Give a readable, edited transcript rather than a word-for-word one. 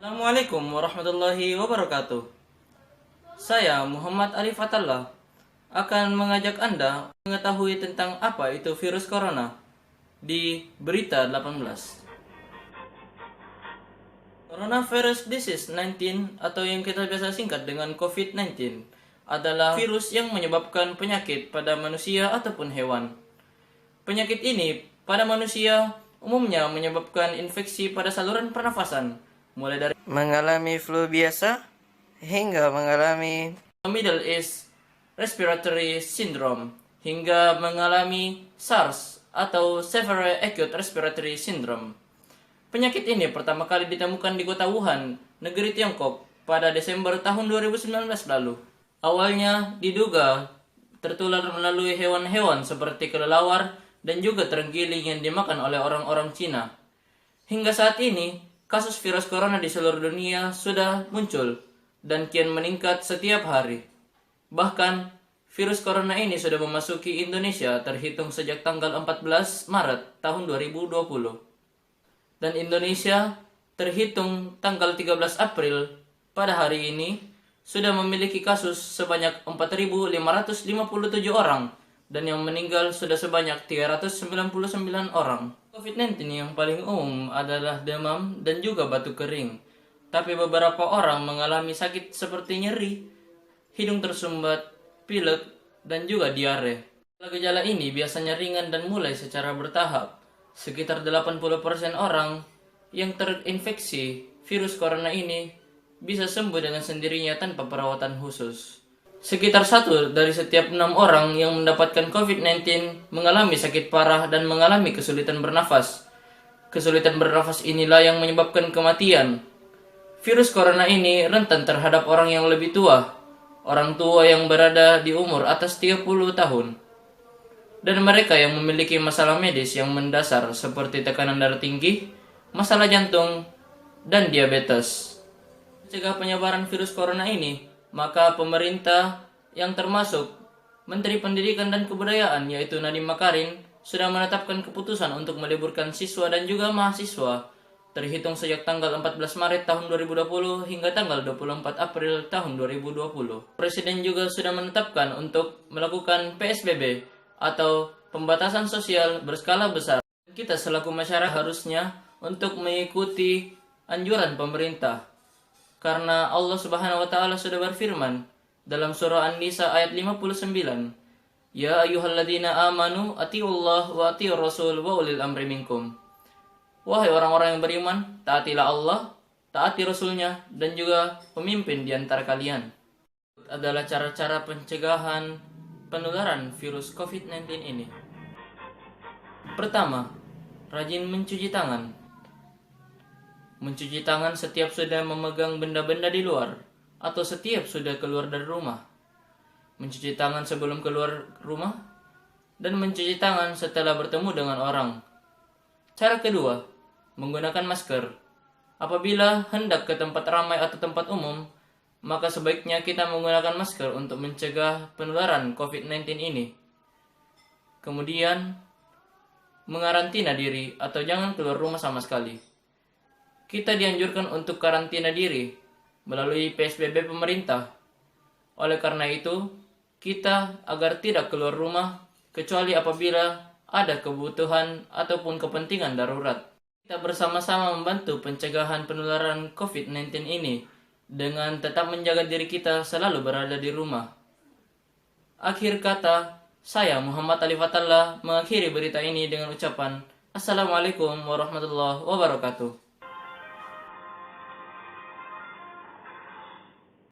Assalamualaikum warahmatullahi wabarakatuh. Saya Muhammad Ali Fatallah akan mengajak Anda mengetahui tentang apa itu virus corona di Berita 18. Coronavirus disease 19 atau yang kita biasa singkat dengan COVID-19 adalah virus yang menyebabkan penyakit pada manusia ataupun hewan. Penyakit ini pada manusia umumnya menyebabkan infeksi pada saluran pernafasan, mulai dari mengalami flu biasa hingga mengalami Middle East Respiratory Syndrome hingga mengalami SARS atau Severe Acute Respiratory Syndrome. Penyakit ini pertama kali ditemukan di kota Wuhan, negeri Tiongkok, pada Desember tahun 2019 lalu. Awalnya diduga tertular melalui hewan-hewan seperti kelelawar dan juga terenggiling yang dimakan oleh orang-orang Cina. Hingga saat ini, kasus virus corona di seluruh dunia sudah muncul dan kian meningkat setiap hari. Bahkan, virus corona ini sudah memasuki Indonesia terhitung sejak tanggal 14 Maret tahun 2020. Dan Indonesia terhitung tanggal 13 April pada hari ini sudah memiliki kasus sebanyak 4.557 orang dan yang meninggal sudah sebanyak 399 orang. COVID-19 yang paling umum adalah demam dan juga batuk kering. Tapi beberapa orang mengalami sakit seperti nyeri, hidung tersumbat, pilek, dan juga diare. Gejala ini biasanya ringan dan mulai secara bertahap. Sekitar 80% orang yang terinfeksi virus corona ini bisa sembuh dengan sendirinya tanpa perawatan khusus. Sekitar 1 dari setiap 6 orang yang mendapatkan COVID-19 mengalami sakit parah dan mengalami kesulitan bernafas. Kesulitan bernafas inilah yang menyebabkan kematian. Virus corona ini rentan terhadap orang yang lebih tua, orang tua yang berada di umur atas 30 tahun, dan mereka yang memiliki masalah medis yang mendasar seperti tekanan darah tinggi, masalah jantung, dan diabetes. Mencegah penyebaran virus corona ini, maka pemerintah yang termasuk Menteri Pendidikan dan Kebudayaan yaitu Nadiem Makarim sudah menetapkan keputusan untuk meliburkan siswa dan juga mahasiswa terhitung sejak tanggal 14 Maret tahun 2020 hingga tanggal 24 April tahun 2020. Presiden juga sudah menetapkan untuk melakukan PSBB atau pembatasan sosial berskala besar. Kita selaku masyarakat harusnya untuk mengikuti anjuran pemerintah. Karena Allah Subhanahu wa taala sudah berfirman dalam surah An-Nisa ayat 59, "Ya ayyuhalladzina amanu atiullah wa atiur rasul wa ulil amri minkum." Wahai orang-orang yang beriman, taatilah Allah, taati Rasulnya, dan juga pemimpin di antara kalian. Adalah cara-cara pencegahan penularan virus COVID-19 ini. Pertama, rajin mencuci tangan. Mencuci tangan setiap sudah memegang benda-benda di luar atau setiap sudah keluar dari rumah. Mencuci tangan sebelum keluar rumah dan mencuci tangan setelah bertemu dengan orang. Cara kedua, menggunakan masker. Apabila hendak ke tempat ramai atau tempat umum, maka sebaiknya kita menggunakan masker untuk mencegah penularan COVID-19 ini. Kemudian, mengarantina diri atau jangan keluar rumah sama sekali. Kita dianjurkan untuk karantina diri melalui PSBB pemerintah. Oleh karena itu, kita agar tidak keluar rumah kecuali apabila ada kebutuhan ataupun kepentingan darurat. Kita bersama-sama membantu pencegahan penularan COVID-19 ini dengan tetap menjaga diri kita selalu berada di rumah. Akhir kata, saya Muhammad Ali Fatallah mengakhiri berita ini dengan ucapan Assalamualaikum warahmatullahi wabarakatuh.